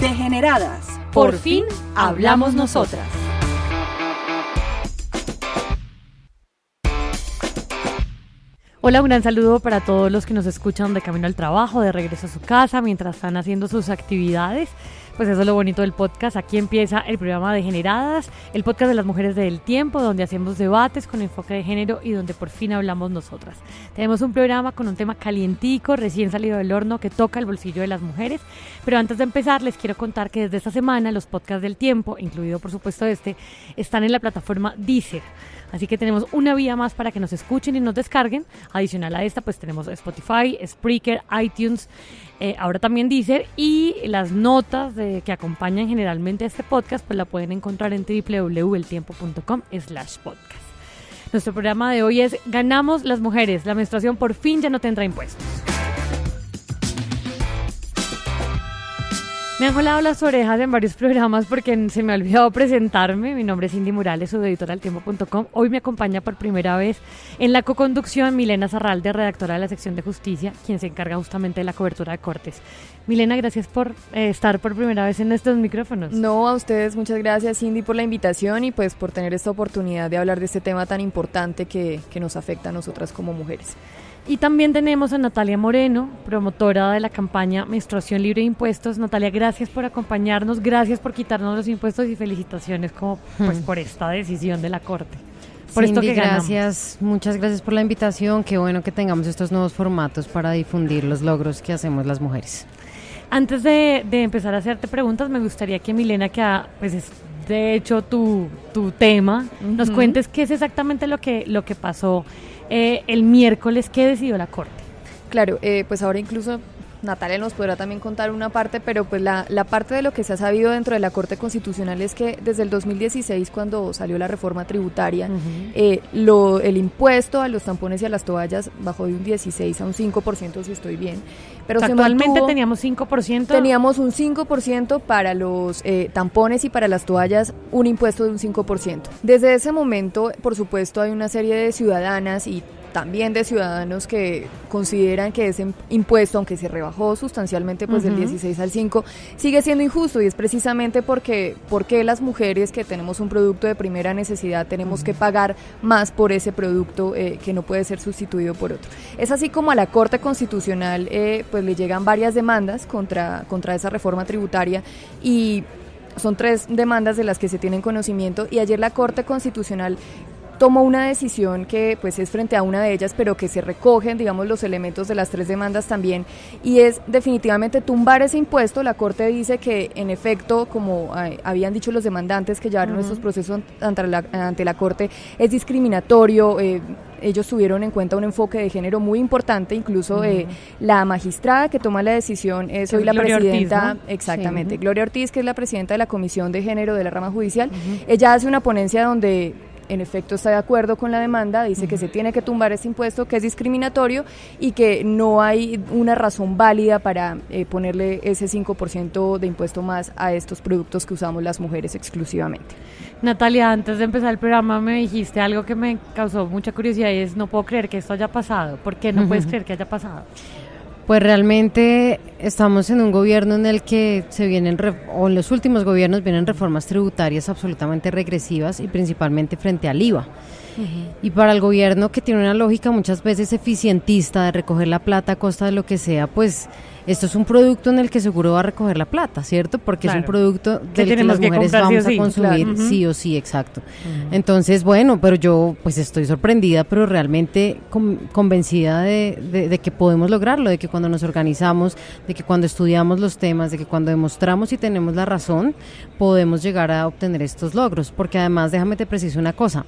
Degeneradas. Por fin hablamos nosotras. Hola, un gran saludo para todos los que nos escuchan de camino al trabajo, de regreso a su casa, mientras están haciendo sus actividades. Pues eso es lo bonito del podcast. Aquí empieza el programa Degeneradas, el podcast de las mujeres del tiempo, donde hacemos debates con enfoque de género y donde por fin hablamos nosotras. Tenemos un programa con un tema calientico, recién salido del horno, que toca el bolsillo de las mujeres. Pero antes de empezar, les quiero contar que desde esta semana los podcasts del tiempo, incluido por supuesto están en la plataforma Deezer. Así que tenemos una vía más para que nos escuchen y nos descarguen. Adicional a esta, pues tenemos Spotify, Spreaker, iTunes, ahora también Deezer, y las notas que acompañan generalmente a este podcast, pues la pueden encontrar en www.eltiempo.com/podcast. Nuestro programa de hoy es Ganamos las mujeres, la menstruación por fin ya no tendrá impuestos. Me han jalado las orejas en varios programas porque se me ha olvidado presentarme. Mi nombre es Cindy Morales, subeditora del tiempo.com. Hoy me acompaña por primera vez en la coconducción Milena Zarralde, redactora de la sección de justicia, quien se encarga justamente de la cobertura de cortes. Milena, gracias por estar por primera vez en estos micrófonos. No, a ustedes muchas gracias, Cindy, por la invitación y pues por tener esta oportunidad de hablar de este tema tan importante que nos afecta a nosotras como mujeres. Y también tenemos a Natalia Moreno, promotora de la campaña Menstruación Libre de Impuestos. Natalia, gracias por acompañarnos, gracias por quitarnos los impuestos y felicitaciones pues por esta decisión de la Corte. Por Cindy, esto que gracias, muchas gracias por la invitación. Qué bueno que tengamos estos nuevos formatos para difundir los logros que hacemos las mujeres. Antes de empezar a hacerte preguntas, me gustaría que Milena, que pues es de hecho tu tema, nos cuentes qué es exactamente lo que pasó el miércoles, que decidió la Corte. Claro, pues ahora incluso Natalia nos podrá también contar una parte, pero pues la parte de lo que se ha sabido dentro de la Corte Constitucional es que desde el 2016, cuando salió la reforma tributaria, el impuesto a los tampones y a las toallas bajó de un 16 a un 5%, si estoy bien. Pero actualmente teníamos 5%. Teníamos un 5% para los tampones y para las toallas un impuesto de un 5%. Desde ese momento, por supuesto, hay una serie de ciudadanas y también de ciudadanos que consideran que ese impuesto, aunque se rebajó sustancialmente pues del 16 al 5, sigue siendo injusto, y es precisamente porque las mujeres que tenemos un producto de primera necesidad tenemos que pagar más por ese producto que no puede ser sustituido por otro. Es así como a la Corte Constitucional pues le llegan varias demandas contra esa reforma tributaria, y son 3 demandas de las que se tienen conocimiento, y ayer la Corte Constitucional tomó una decisión que pues es frente a una de ellas, pero que se recogen, digamos, los elementos de las 3 demandas también, y es definitivamente tumbar ese impuesto. La Corte dice que, en efecto, como habían dicho los demandantes que llevaron estos procesos ante la Corte, es discriminatorio. Ellos tuvieron en cuenta un enfoque de género muy importante, incluso la magistrada que toma la decisión es hoy la Gloria presidenta, Ortiz, ¿no? Exactamente, Sí. Gloria Ortiz, que es la presidenta de la Comisión de Género de la rama judicial. Ella hace una ponencia donde en efecto está de acuerdo con la demanda, dice que se tiene que tumbar ese impuesto, que es discriminatorio y que no hay una razón válida para ponerle ese 5% de impuesto más a estos productos que usamos las mujeres exclusivamente. Natalia, antes de empezar el programa me dijiste algo que me causó mucha curiosidad, y es: no puedo creer que esto haya pasado. ¿Por qué no puedes creer que haya pasado? Pues realmente estamos en un gobierno en el que o en los últimos gobiernos vienen reformas tributarias absolutamente regresivas, y principalmente frente al IVA. Y para el gobierno, que tiene una lógica muchas veces eficientista de recoger la plata a costa de lo que sea, pues esto es un producto en el que seguro va a recoger la plata, ¿cierto? Porque es un producto del que las mujeres vamos a consumir, sí o sí, exacto. Entonces, bueno, pero yo pues estoy sorprendida, pero realmente convencida de que podemos lograrlo, de que cuando nos organizamos, de que cuando estudiamos los temas, de que cuando demostramos y tenemos la razón, podemos llegar a obtener estos logros. Porque además, déjame te preciso una cosa.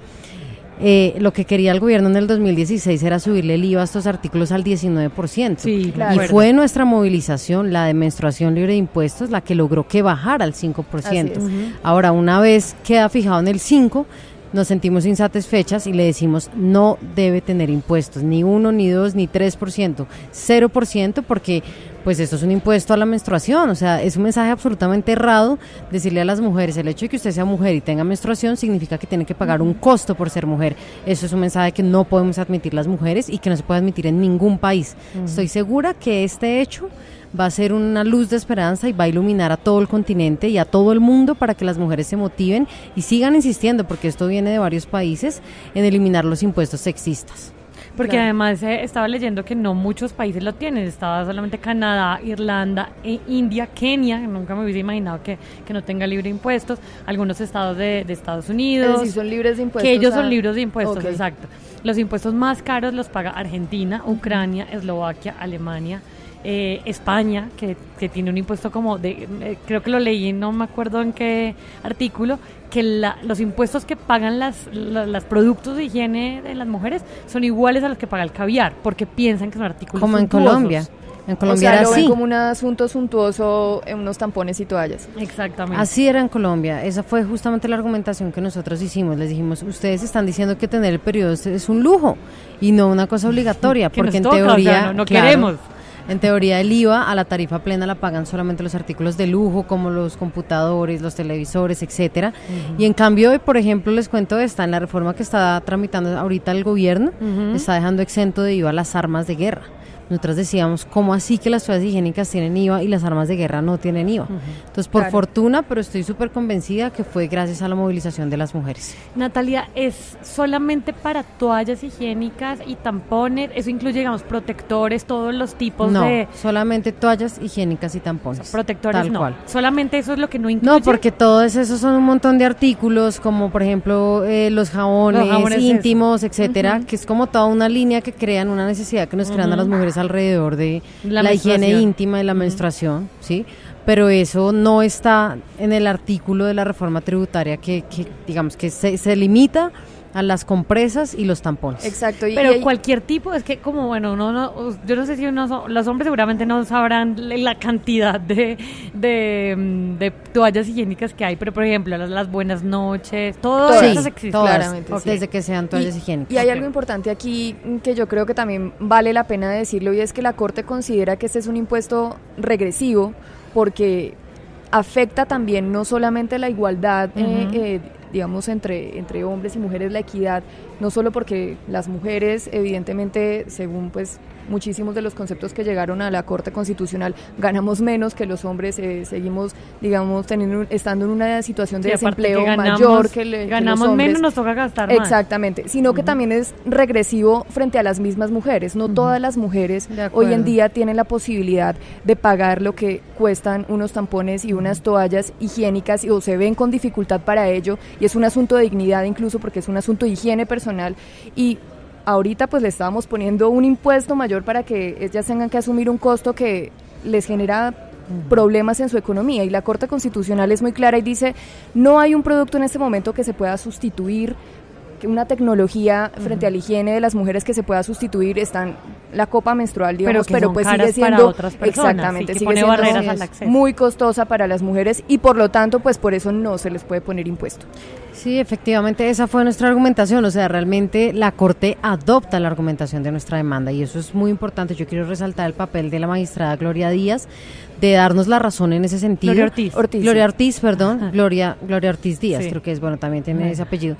Lo que quería el gobierno en el 2016 era subirle el IVA a estos artículos al 19%. Sí, claro. Y fue nuestra movilización, la de menstruación libre de impuestos, la que logró que bajara al 5%. Ahora, una vez queda fijado en el 5%, nos sentimos insatisfechas y le decimos: no debe tener impuestos, ni 1, ni 2, ni 3%, 0%, porque pues esto es un impuesto a la menstruación, o sea, es un mensaje absolutamente errado decirle a las mujeres, el hecho de que usted sea mujer y tenga menstruación significa que tiene que pagar un costo por ser mujer. Eso es un mensaje que no podemos admitir las mujeres y que no se puede admitir en ningún país. Estoy segura que este hecho va a ser una luz de esperanza y va a iluminar a todo el continente y a todo el mundo para que las mujeres se motiven y sigan insistiendo, porque esto viene de varios países, en eliminar los impuestos sexistas. Porque además estaba leyendo que no muchos países lo tienen, estaba solamente Canadá, Irlanda, India, Kenia, nunca me hubiese imaginado que no tenga libre impuestos, algunos estados de Estados Unidos. Es decir, son libres de impuestos. Que ellos son libres de impuestos, okay. Exacto. Los impuestos más caros los paga Argentina, Ucrania, Eslovaquia, Alemania, España, que tiene un impuesto como de, creo que lo leí, no me acuerdo en qué artículo, que los impuestos que pagan los productos de higiene de las mujeres son iguales a los que paga el caviar, porque piensan que son artículos como suntuosos. En Colombia. En Colombia o sea, era lo así. ven como un asunto suntuoso en unos tampones y toallas. Exactamente. Así era en Colombia. Esa fue justamente la argumentación que nosotros hicimos. Les dijimos, ustedes están diciendo que tener el periodo es un lujo y no una cosa obligatoria, porque en teoría, o sea, no claro, queremos. En teoría el IVA a la tarifa plena la pagan solamente los artículos de lujo, como los computadores, los televisores, etcétera. Y en cambio hoy, por ejemplo, les cuento esta, en la reforma que está tramitando ahorita el gobierno, está dejando exento de IVA las armas de guerra. Nosotros decíamos, ¿cómo así que las toallas higiénicas tienen IVA y las armas de guerra no tienen IVA? Entonces, por fortuna, pero estoy súper convencida que fue gracias a la movilización de las mujeres. Natalia, ¿es solamente para toallas higiénicas y tampones? ¿Eso incluye, digamos, protectores, todos los tipos de...? No, solamente toallas higiénicas y tampones. O sea, protectores tal no. cual. Solamente eso es lo que no incluye. No, porque todos esos son un montón de artículos, como por ejemplo los jabones íntimos, etcétera, que es como toda una línea que crean una necesidad que nos crean a las mujeres alrededor de la higiene íntima y la menstruación, ¿sí? Pero eso no está en el artículo de la reforma tributaria que digamos que se limita a las compresas y los tampones. Exacto. Pero cualquier tipo, es que como, bueno, yo no sé si los hombres seguramente no sabrán la cantidad de toallas higiénicas que hay, pero por ejemplo, las buenas noches, todo eso existe. Claramente, sí. Desde que sean toallas higiénicas. Y hay algo importante aquí que yo creo que también vale la pena decirlo, y es que la Corte considera que este es un impuesto regresivo porque afecta también no solamente la igualdad, digamos, entre hombres y mujeres, la equidad, no solo porque las mujeres, evidentemente, según pues muchísimos de los conceptos que llegaron a la Corte Constitucional, ganamos menos que los hombres, seguimos, digamos, estando en una situación de desempleo mayor que los hombres. Ganamos menos, nos toca gastar más. Exactamente, sino que también es regresivo frente a las mismas mujeres. No todas las mujeres hoy en día tienen la posibilidad de pagar lo que cuestan unos tampones y unas toallas higiénicas, o se ven con dificultad para ello, y es un asunto de dignidad incluso, porque es un asunto de higiene personal, y ahorita pues le estábamos poniendo un impuesto mayor para que ellas tengan que asumir un costo que les genera problemas en su economía, y la Corte Constitucional es muy clara y dice, no hay un producto en este momento que se pueda sustituir, que una tecnología frente a la higiene de las mujeres que se pueda sustituir. Están la copa menstrual, digamos, pero pues sigue siendo para otras personas, exactamente, sí, sigue pone siendo barreras al acceso. Muy costosa para las mujeres, y por lo tanto pues por eso no se les puede poner impuesto. Sí, efectivamente, esa fue nuestra argumentación, o sea, realmente la Corte adopta la argumentación de nuestra demanda, y eso es muy importante. Yo quiero resaltar el papel de la magistrada Gloria Díaz, de darnos la razón en ese sentido. Gloria Ortiz, perdón, Gloria Ortiz Díaz, creo que es, bueno, también tiene ese apellido.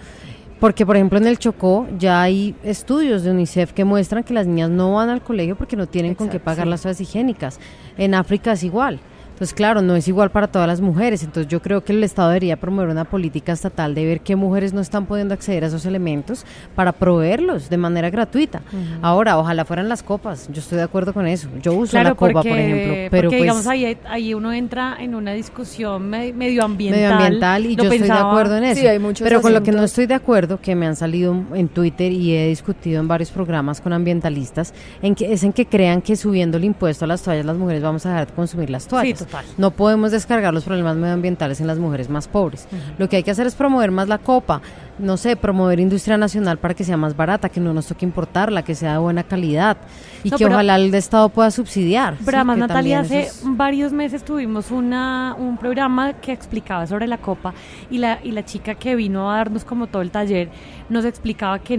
Porque, por ejemplo, en el Chocó ya hay estudios de UNICEF que muestran que las niñas no van al colegio porque no tienen con qué pagar las toallas higiénicas. En África es igual. Entonces, claro, no es igual para todas las mujeres. Entonces, yo creo que el Estado debería promover una política estatal de ver qué mujeres no están pudiendo acceder a esos elementos para proveerlos de manera gratuita. Ahora, ojalá fueran las copas. Yo estoy de acuerdo con eso. Yo uso la copa, por ejemplo. Pero porque, pues, digamos, ahí uno entra en una discusión medioambiental. Medioambial, y yo estoy de acuerdo en eso. Sí, hay muchos pero con lo que asuntos. no estoy de acuerdo, que me han salido en Twitter y he discutido en varios programas con ambientalistas, en que crean que subiendo el impuesto a las toallas las mujeres vamos a dejar de consumir las toallas. Sí, total. No podemos descargar los problemas medioambientales en las mujeres más pobres. Lo que hay que hacer es promover más la copa, no sé, promover industria nacional para que sea más barata, que no nos toque importarla, que sea de buena calidad, y que ojalá el Estado pueda subsidiar. Pero además, Natalia, hace varios meses tuvimos un programa que explicaba sobre la copa, y la chica que vino a darnos como todo el taller nos explicaba que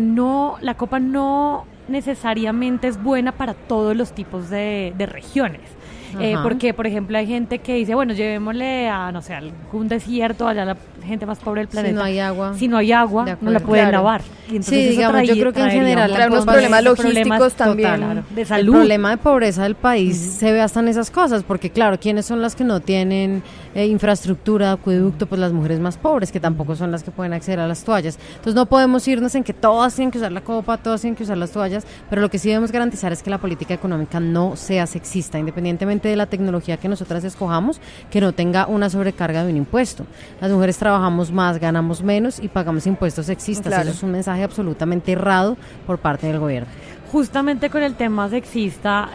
la copa no necesariamente es buena para todos los tipos de regiones. Porque, por ejemplo, hay gente que dice, bueno, llevémosle a, no sé, algún desierto, allá la gente más pobre del planeta. Si no hay agua, no la pueden lavar. Y entonces sí, digamos, yo creo que en general unos problemas logísticos también. Total, de salud. El problema de pobreza del país se ve hasta en esas cosas, porque claro, ¿quiénes son las que no tienen infraestructura, acueducto? Pues las mujeres más pobres, que tampoco son las que pueden acceder a las toallas. Entonces no podemos irnos en que todas tienen que usar la copa, todas tienen que usar las toallas, pero lo que sí debemos garantizar es que la política económica no sea sexista, independientemente de la tecnología que nosotras escojamos, que no tenga una sobrecarga de un impuesto. Las mujeres trabajamos más, ganamos menos y pagamos impuestos sexistas. Claro. Eso es un mensaje absolutamente errado por parte del gobierno. Justamente con el tema sexista,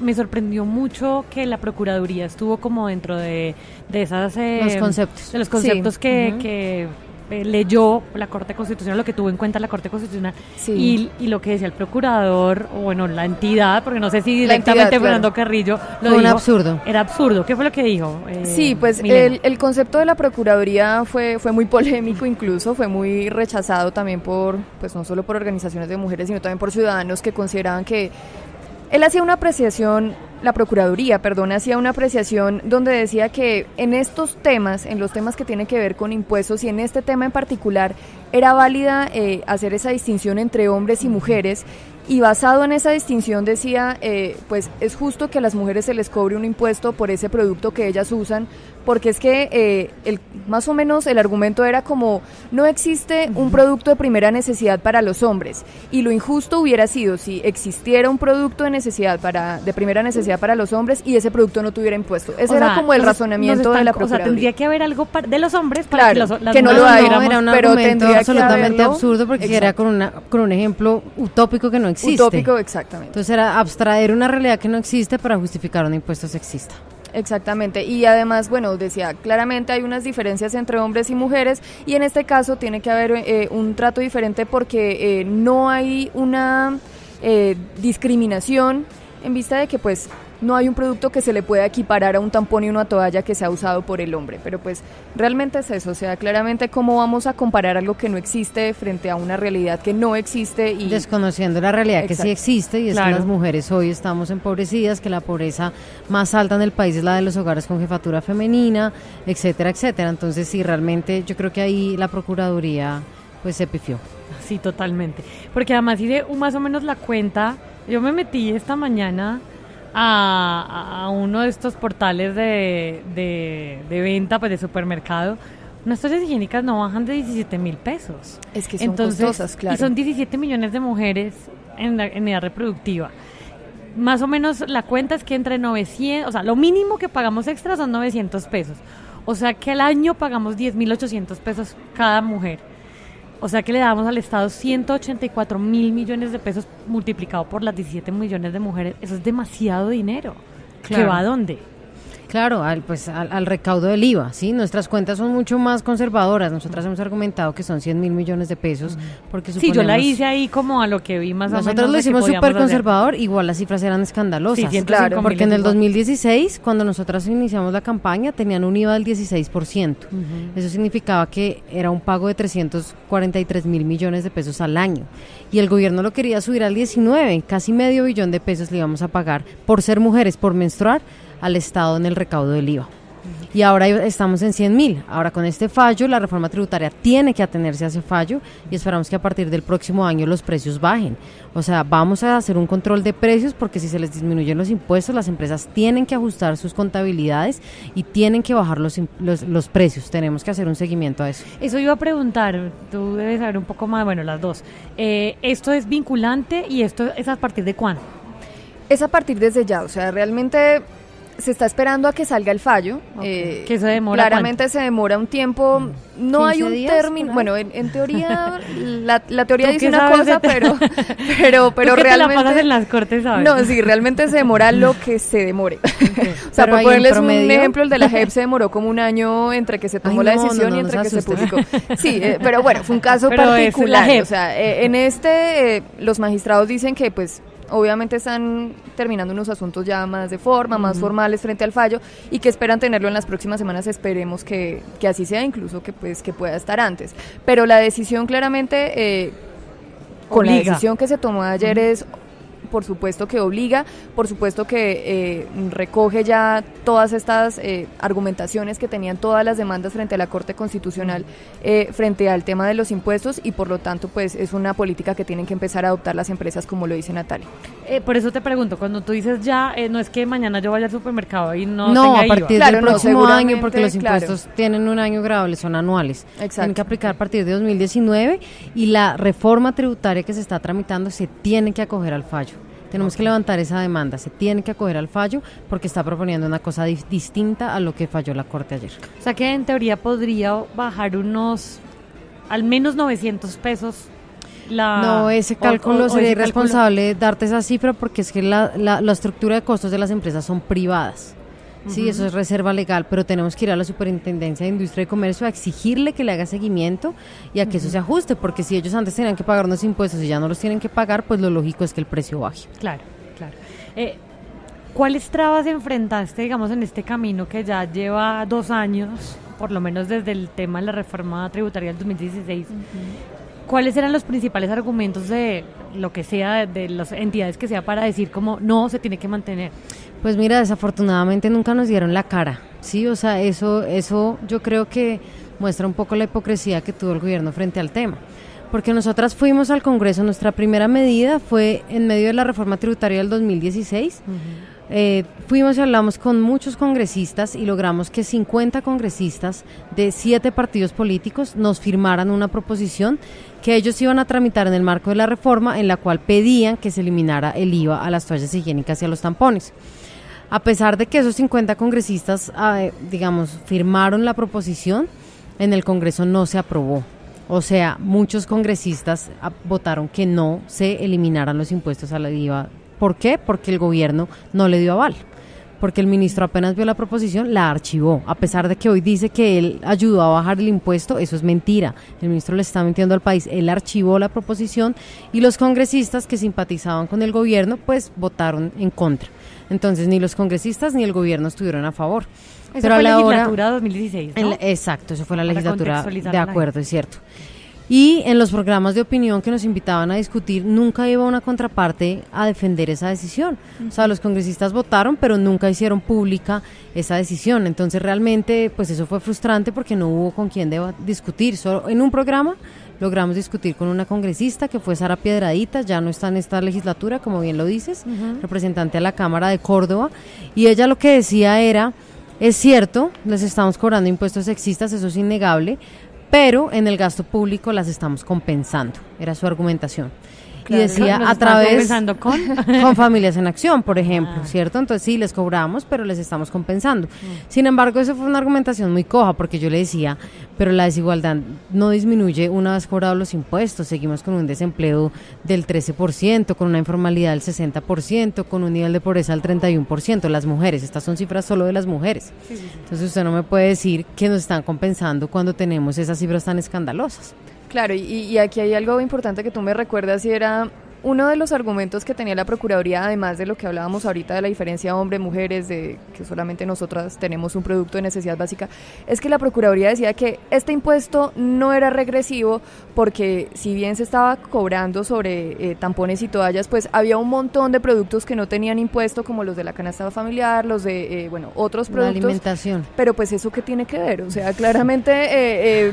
me sorprendió mucho que la Procuraduría estuvo como dentro de esas... los conceptos. De los conceptos que leyó la Corte Constitucional, lo que tuvo en cuenta la Corte Constitucional, y lo que decía el procurador, o bueno, la entidad, porque no sé si directamente Fernando Carrillo lo dijo. Un absurdo. Era absurdo. ¿Qué fue lo que dijo? Sí, pues el concepto de la Procuraduría fue muy polémico, incluso fue muy rechazado también por, pues no solo por organizaciones de mujeres, sino también por ciudadanos que consideraban que él hacía una apreciación, la Procuraduría, hacía una apreciación donde decía que en estos temas, en los temas que tienen que ver con impuestos y en este tema en particular, era válida hacer esa distinción entre hombres y mujeres, y basado en esa distinción decía, pues es justo que a las mujeres se les cobre un impuesto por ese producto que ellas usan, porque es que más o menos el argumento era como, no existe un producto de primera necesidad para los hombres, y lo injusto hubiera sido si existiera un producto de primera necesidad para los hombres y ese producto no tuviera impuesto. Ese era como el razonamiento de la Procuraduría. O sea, tendría que haber algo de los hombres para que las no lo hay, era un pero argumento tendría absolutamente que absurdo, porque era con un ejemplo utópico que no existe. Utópico, exactamente. Entonces era abstraer una realidad que no existe para justificar un impuesto sexista. Exactamente, y además, bueno, decía, claramente hay unas diferencias entre hombres y mujeres, y en este caso tiene que haber un trato diferente porque no hay una discriminación en vista de que pues no hay un producto que se le pueda equiparar a un tampón y una toalla que sea usado por el hombre, pero pues realmente es eso, o sea, claramente cómo vamos a comparar algo que no existe frente a una realidad que no existe y desconociendo la realidad. Exacto. Que sí existe, y es claro. Que las mujeres hoy estamos empobrecidas, que la pobreza más alta en el país es la de los hogares con jefatura femenina, etcétera, etcétera. Entonces sí, realmente yo creo que ahí la Procuraduría pues se pifió. Sí, totalmente, porque además hice más o menos la cuenta. Yo me metí esta mañana a uno de estos portales de venta, pues de supermercado. Unas toallas higiénicas no bajan de 17,000 pesos. Es que son costosas, claro. Y son 17 millones de mujeres en edad reproductiva. Más o menos la cuenta es que entre 900, o sea, lo mínimo que pagamos extra son 900 pesos. O sea que al año pagamos 10,800 pesos cada mujer. O sea que le damos al Estado 184,000 millones de pesos multiplicado por las 17 millones de mujeres. Eso es demasiado dinero. Claro. ¿Que va a dónde? Claro, al recaudo del IVA, ¿sí? Nuestras cuentas son mucho más conservadoras. Nosotras hemos argumentado que son 100,000 millones de pesos. Porque sí, yo la hice ahí como a lo que vi más o menos. Nosotros lo hicimos súper conservador, igual las cifras eran escandalosas. Sí, claro. Porque en el 2016, cuando nosotras iniciamos la campaña, tenían un IVA del 16%. Eso significaba que era un pago de 343,000 millones de pesos al año. Y el gobierno lo quería subir al 19, casi medio billón de pesos le íbamos a pagar por ser mujeres, por menstruar, al Estado en el recaudo del IVA. Y ahora estamos en 100,000. Ahora con este fallo, la reforma tributaria tiene que atenerse a ese fallo y esperamos que a partir del próximo año los precios bajen. O sea, vamos a hacer un control de precios, porque si se les disminuyen los impuestos, las empresas tienen que ajustar sus contabilidades y tienen que bajar los precios. Tenemos que hacer un seguimiento a eso. Eso iba a preguntar, tú debes saber un poco más, bueno, las dos. ¿Esto es vinculante y esto es a partir de cuándo? Es a partir desde ya, o sea, realmente se está esperando a que salga el fallo. Okay. ¿Que se demora? Claramente ¿cuánto? Se demora un tiempo. No hay un término. Bueno, en teoría, la teoría dice una cosa, pero realmente. Te la pasas en las cortes, ¿sabes? No, sí, realmente se demora lo que se demore. Okay. O sea, por ponerles un ejemplo, el de la JEP se demoró como un año entre que se tomó la decisión y entre que se publicó. Sí, pero bueno, fue un caso particular. O sea, en los magistrados dicen que, pues, obviamente están terminando unos asuntos ya más de forma, más formales frente al fallo, y que esperan tenerlo en las próximas semanas. Esperemos que así sea, incluso que pueda estar antes. Pero la decisión claramente, con Obliga. la decisión que se tomó ayer es, por supuesto que obliga, por supuesto que recoge ya todas estas argumentaciones que tenían todas las demandas frente a la Corte Constitucional frente al tema de los impuestos, y por lo tanto pues es una política que tienen que empezar a adoptar las empresas, como lo dice Natalia. Por eso te pregunto, cuando tú dices ya, no es que mañana yo vaya al supermercado y no No, tenga a partir IVA. del próximo año, porque los claro. impuestos tienen un año grabable, son anuales. Exacto. Tienen que aplicar a partir de 2019 y la reforma tributaria que se está tramitando se tiene que acoger al fallo. Tenemos que levantar esa demanda, se tiene que acoger al fallo porque está proponiendo una cosa distinta a lo que falló la Corte ayer. O sea que en teoría podría bajar unos, al menos 900 pesos. No, ese cálculo sería irresponsable darte esa cifra porque es que la estructura de costos de las empresas son privadas. Sí, eso es reserva legal, pero tenemos que ir a la Superintendencia de Industria y Comercio a exigirle que le haga seguimiento y a que eso se ajuste, porque si ellos antes tenían que pagar unos impuestos y ya no los tienen que pagar, pues lo lógico es que el precio baje. Claro, claro. ¿Cuáles trabas enfrentaste, digamos, en este camino que ya lleva 2 años, por lo menos desde el tema de la reforma tributaria del 2016? ¿Cuáles eran los principales argumentos de lo que sea, de las entidades que sea, para decir como no, se tiene que mantener? Pues mira, desafortunadamente nunca nos dieron la cara, ¿sí? O sea, eso yo creo que muestra un poco la hipocresía que tuvo el gobierno frente al tema. Porque nosotras fuimos al Congreso, nuestra primera medida fue en medio de la reforma tributaria del 2016. Fuimos y hablamos con muchos congresistas y logramos que 50 congresistas de 7 partidos políticos nos firmaran una proposición que ellos iban a tramitar en el marco de la reforma, en la cual pedían que se eliminara el IVA a las toallas higiénicas y a los tampones. A pesar de que esos 50 congresistas, firmaron la proposición, en el Congreso no se aprobó. O sea, muchos congresistas votaron que no se eliminaran los impuestos a la IVA. ¿Por qué? Porque el gobierno no le dio aval. Porque el ministro apenas vio la proposición, la archivó. A pesar de que hoy dice que él ayudó a bajar el impuesto, eso es mentira. El ministro le está mintiendo al país. Él archivó la proposición y los congresistas que simpatizaban con el gobierno, pues votaron en contra. Entonces, ni los congresistas ni el gobierno estuvieron a favor. Esa fue la legislatura 2016, ¿no? Exacto, eso fue la Para legislatura, contextualizar de a la acuerdo, es cierto. Y en los programas de opinión que nos invitaban a discutir, nunca iba una contraparte a defender esa decisión. O sea, los congresistas votaron, pero nunca hicieron pública esa decisión. Entonces, realmente, pues eso fue frustrante porque no hubo con quién discutir. Solo en un programa logramos discutir con una congresista que fue Sara Piedradita, ya no está en esta legislatura, como bien lo dices, representante a la Cámara de Córdoba, y ella lo que decía era, es cierto, les estamos cobrando impuestos sexistas, eso es innegable, pero en el gasto público las estamos compensando, era su argumentación. Claro, y decía a través con Familias en Acción, por ejemplo, ¿cierto? Entonces sí, les cobramos, pero les estamos compensando. Sin embargo, eso fue una argumentación muy coja, porque yo le decía, pero la desigualdad no disminuye una vez cobrados los impuestos, seguimos con un desempleo del 13%, con una informalidad del 60%, con un nivel de pobreza del 31%, las mujeres, estas son cifras solo de las mujeres. Entonces usted no me puede decir que nos están compensando cuando tenemos esas cifras tan escandalosas. Claro, y aquí hay algo importante que tú me recuerdas, y era uno de los argumentos que tenía la Procuraduría, además de lo que hablábamos ahorita de la diferencia hombre-mujeres, de que solamente nosotras tenemos un producto de necesidad básica, es que la Procuraduría decía que este impuesto no era regresivo porque si bien se estaba cobrando sobre tampones y toallas, pues había un montón de productos que no tenían impuesto, como los de la canasta familiar, los de, otros productos. La alimentación. Pero pues eso ¿qué tiene que ver? O sea, claramente...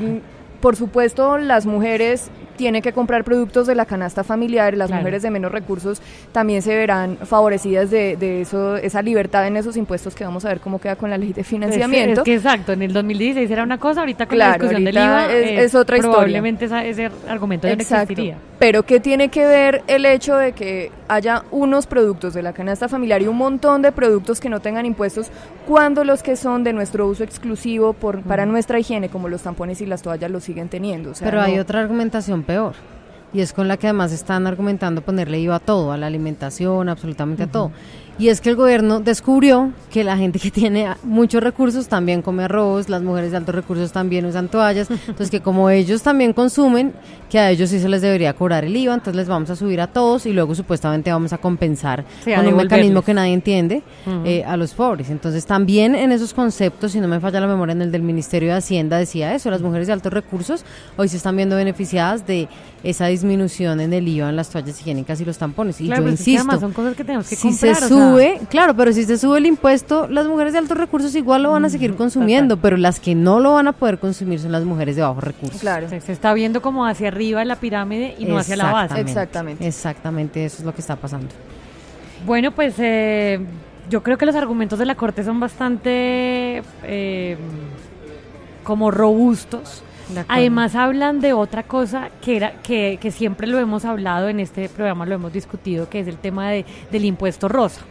por supuesto, las mujeres tienen que comprar productos de la canasta familiar, las mujeres de menos recursos también se verán favorecidas de eso, esa libertad en esos impuestos, que vamos a ver cómo queda con la ley de financiamiento. Es que exacto, en el 2016 era una cosa, ahorita con la discusión del IVA es otra historia. Probablemente ese argumento ya no existiría. Pero ¿qué tiene que ver el hecho de que haya unos productos de la canasta familiar y un montón de productos que no tengan impuestos, cuando los que son de nuestro uso exclusivo para nuestra higiene, como los tampones y las toallas, los siguen teniendo? O sea, pero hay otra argumentación peor, y es con la que además están argumentando ponerle IVA a todo, a la alimentación, absolutamente a todo. y es que el gobierno descubrió que la gente que tiene muchos recursos también come arroz, las mujeres de altos recursos también usan toallas, entonces que como ellos también consumen, que a ellos sí se les debería cobrar el IVA, entonces les vamos a subir a todos y luego supuestamente vamos a compensar con un mecanismo que nadie entiende a los pobres. Entonces también en esos conceptos, si no me falla la memoria, en el del Ministerio de Hacienda decía eso, las mujeres de altos recursos hoy se están viendo beneficiadas de esa disminución en el IVA en las toallas higiénicas y los tampones. Y claro, yo insisto, además son cosas que tenemos que si comprar, se sube, claro, pero si se sube el impuesto, las mujeres de altos recursos igual lo van a seguir consumiendo, pero las que no lo van a poder consumir son las mujeres de bajos recursos. Claro. Se está viendo como hacia arriba la pirámide y no hacia la base. Exactamente, eso es lo que está pasando. Bueno, pues yo creo que los argumentos de la Corte son bastante como robustos. Además hablan de otra cosa que siempre lo hemos hablado en este programa, lo hemos discutido, que es el tema del impuesto rosa.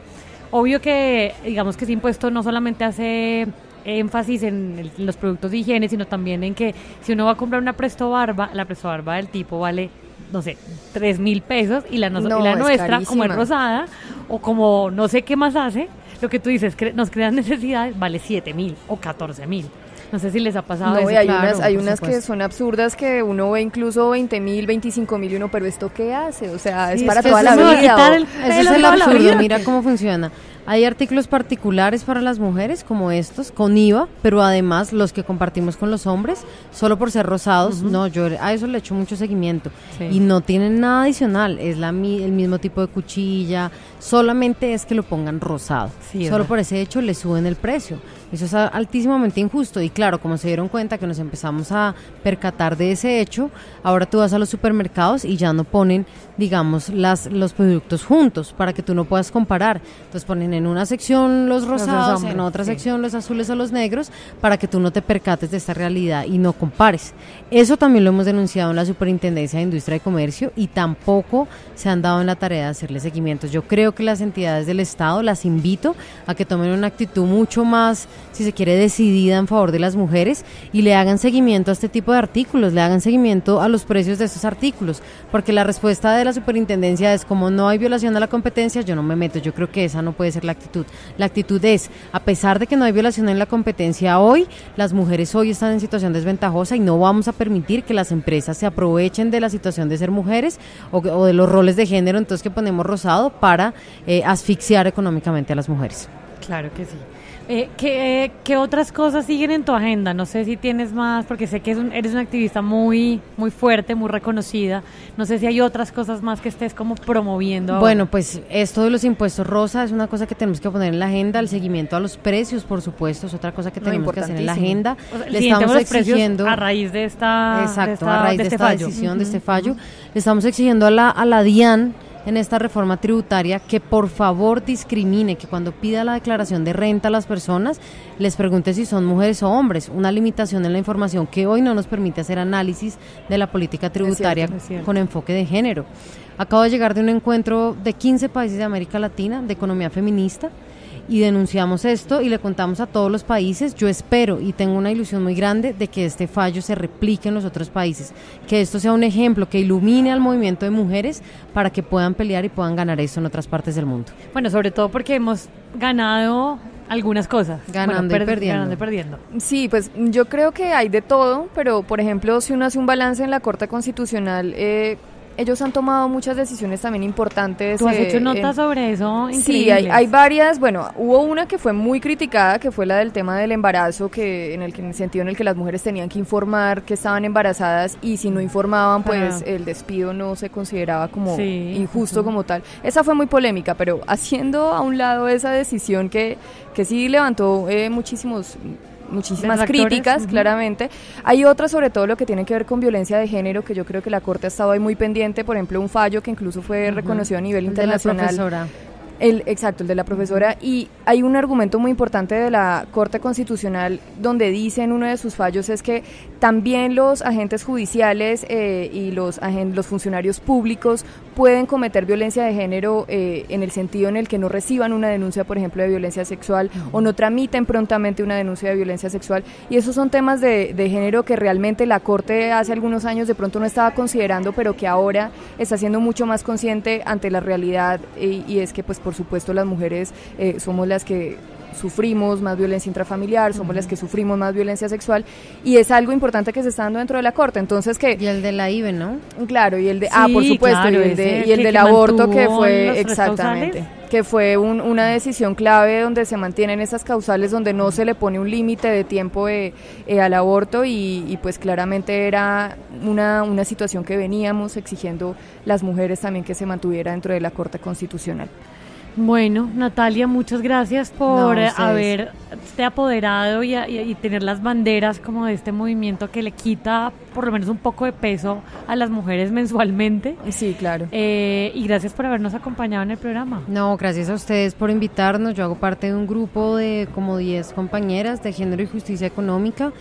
Obvio que, digamos que ese impuesto no solamente hace énfasis en los productos de higiene, sino también en que si uno va a comprar una Presto Barba, la Presto Barba del tipo vale, no sé, 3,000 pesos y la nuestra, carísima. Como es rosada o como no sé qué más hace, lo que tú dices, nos crean necesidades, vale 7,000 o 14,000. No sé si les ha pasado eso. Y hay unas que son absurdas que uno ve incluso 20,000, 25,000 y uno, pero ¿esto qué hace? O sea, es para toda la vida. Ese es el absurdo, mira cómo funciona. Hay artículos particulares para las mujeres como estos, con IVA, pero además los que compartimos con los hombres, solo por ser rosados, no, yo a eso le echo mucho seguimiento, y no tienen nada adicional, es el mismo tipo de cuchilla, solamente es que lo pongan rosado, solo por ese hecho le suben el precio. Eso es altísimamente injusto y claro, como se dieron cuenta que nos empezamos a percatar de ese hecho, ahora tú vas a los supermercados y ya no ponen, digamos, los productos juntos para que tú no puedas comparar. Entonces ponen en una sección los rosados, en otra sección los azules o los negros, para que tú no te percates de esta realidad y no compares. Eso también lo hemos denunciado en la Superintendencia de Industria y Comercio y tampoco se han dado en la tarea de hacerle seguimientos. Yo creo que las entidades del Estado, las invito a que tomen una actitud mucho más, si se quiere, decidida en favor de las mujeres y le hagan seguimiento a este tipo de artículos, le hagan seguimiento a los precios de estos artículos, porque la respuesta de la superintendencia es como no hay violación a la competencia, yo no me meto. Yo creo que esa no puede ser la actitud. La actitud es, a pesar de que no hay violación en la competencia hoy, las mujeres hoy están en situación desventajosa y no vamos a permitir que las empresas se aprovechen de la situación de ser mujeres o de los roles de género, entonces que ponemos rosado para asfixiar económicamente a las mujeres. Claro que sí. ¿Qué otras cosas siguen en tu agenda? No sé si tienes más, porque sé que eres una activista muy, muy fuerte, muy reconocida. No sé si hay otras cosas más que estés como promoviendo ahora. Bueno, pues esto de los impuestos rosa es una cosa que tenemos que poner en la agenda. El seguimiento a los precios, por supuesto, es otra cosa que tenemos que hacer en la agenda. O sea, le estamos exigiendo a raíz de esta, a raíz de esta decisión, de este fallo, le estamos exigiendo a la DIAN en esta reforma tributaria que por favor discrimine, que cuando pida la declaración de renta a las personas les pregunte si son mujeres o hombres, una limitación en la información que hoy no nos permite hacer análisis de la política tributaria con enfoque de género. Acabo de llegar de un encuentro de 15 países de América Latina de economía feminista y denunciamos esto y le contamos a todos los países. Yo espero y tengo una ilusión muy grande de que este fallo se replique en los otros países, que esto sea un ejemplo que ilumine al movimiento de mujeres para que puedan pelear y puedan ganar esto en otras partes del mundo. Bueno, sobre todo porque hemos ganado algunas cosas. Ganando y perdiendo. Sí, pues yo creo que hay de todo, pero por ejemplo, si uno hace un balance en la Corte Constitucional, ellos han tomado muchas decisiones también importantes. ¿Tú has hecho notas sobre eso? Sí, hay varias. Bueno, hubo una que fue muy criticada, que fue la del tema del embarazo, en el sentido en el que las mujeres tenían que informar que estaban embarazadas y si no informaban, pues el despido no se consideraba como injusto como tal. Esa fue muy polémica, pero haciendo a un lado esa decisión que sí levantó muchísimas críticas, claramente. Hay otras, sobre todo lo que tiene que ver con violencia de género, que yo creo que la Corte ha estado ahí muy pendiente. Por ejemplo, un fallo que incluso fue reconocido a nivel internacional. De la profesora. El de la profesora. Y hay un argumento muy importante de la Corte Constitucional donde dice en uno de sus fallos es que también los agentes judiciales y los funcionarios públicos pueden cometer violencia de género en el sentido en el que no reciban una denuncia, por ejemplo, de violencia sexual o no tramiten prontamente una denuncia de violencia sexual. Y esos son temas de género que realmente la Corte hace algunos años de pronto no estaba considerando, pero que ahora está siendo mucho más consciente ante la realidad, y es que pues por supuesto las mujeres somos las que sufrimos más violencia intrafamiliar, somos las que sufrimos más violencia sexual, y es algo importante que se está dando dentro de la Corte. Entonces y el de la IVE, ¿no? Claro, y el de, sí, por supuesto, claro, y el del aborto, que fue, exactamente, que fue una decisión clave donde se mantienen esas causales, donde no se le pone un límite de tiempo al aborto, y pues claramente era una situación que veníamos exigiendo las mujeres también, que se mantuviera dentro de la Corte Constitucional. Bueno, Natalia, muchas gracias por haberte apoderado y tener las banderas como de este movimiento que le quita por lo menos un poco de peso a las mujeres mensualmente. Sí, claro. Y gracias por habernos acompañado en el programa. No, gracias a ustedes por invitarnos. Yo hago parte de un grupo de como 10 compañeras de género y justicia económica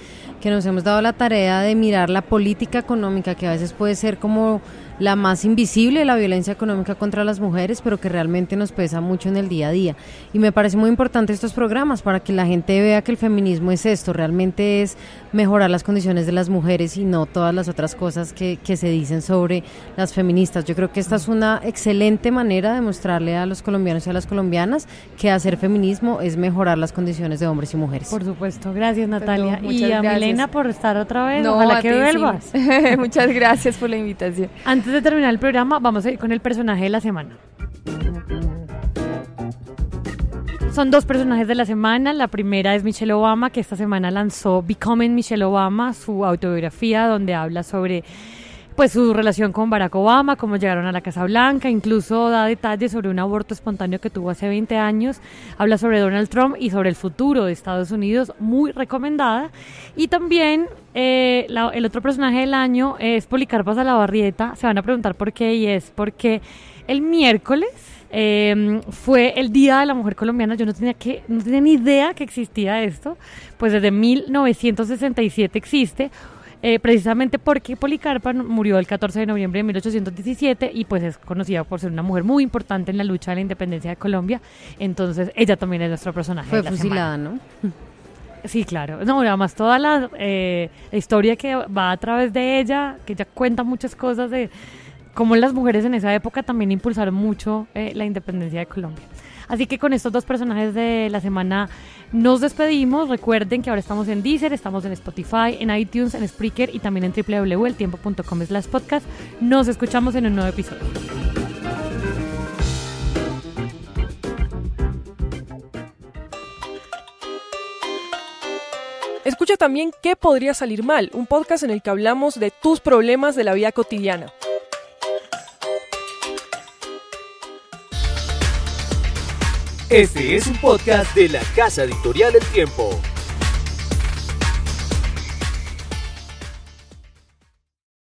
que nos hemos dado la tarea de mirar la política económica, que a veces puede ser como la más invisible, la violencia económica contra las mujeres, pero que realmente nos pesa mucho en el día a día. Y me parece muy importante estos programas para que la gente vea que el feminismo es esto, realmente es mejorar las condiciones de las mujeres y no todas las otras cosas que se dicen sobre las feministas. Yo creo que esta es una excelente manera de mostrarle a los colombianos y a las colombianas que hacer feminismo es mejorar las condiciones de hombres y mujeres. Por supuesto, gracias Natalia. Pues y a gracias. Milena por estar otra vez, no, ojalá que vuelvas. Sí. Muchas gracias por la invitación. Antes de terminar el programa, vamos a ir con el personaje de la semana. Son 2 personajes de la semana. La primera es Michelle Obama, que esta semana lanzó Becoming Michelle Obama, su autobiografía, donde habla sobre pues su relación con Barack Obama, cómo llegaron a la Casa Blanca, incluso da detalles sobre un aborto espontáneo que tuvo hace 20 años, habla sobre Donald Trump y sobre el futuro de Estados Unidos, muy recomendada. Y también el otro personaje del año es Policarpa Salabarrieta. Se van a preguntar por qué, y es porque el miércoles fue el Día de la Mujer Colombiana. Yo no tenía ni idea que existía esto, pues desde 1967 existe, precisamente porque Policarpa murió el 14 de noviembre de 1817 y pues es conocida por ser una mujer muy importante en la lucha de la independencia de Colombia. Entonces ella también es nuestro personaje. Fue de la fusilada, semana. ¿no? Sí, claro. No, además toda la historia que va a través de ella, que ella cuenta muchas cosas de cómo las mujeres en esa época también impulsaron mucho la independencia de Colombia. Así que con estos 2 personajes de la semana nos despedimos. Recuerden que ahora estamos en Deezer, estamos en Spotify, en iTunes, en Spreaker y también en www.eltiempo.com/podcast. Nos escuchamos en un nuevo episodio. Escucha también ¿Qué podría salir mal?, un podcast en el que hablamos de tus problemas de la vida cotidiana. Este es un podcast de la Casa Editorial El Tiempo.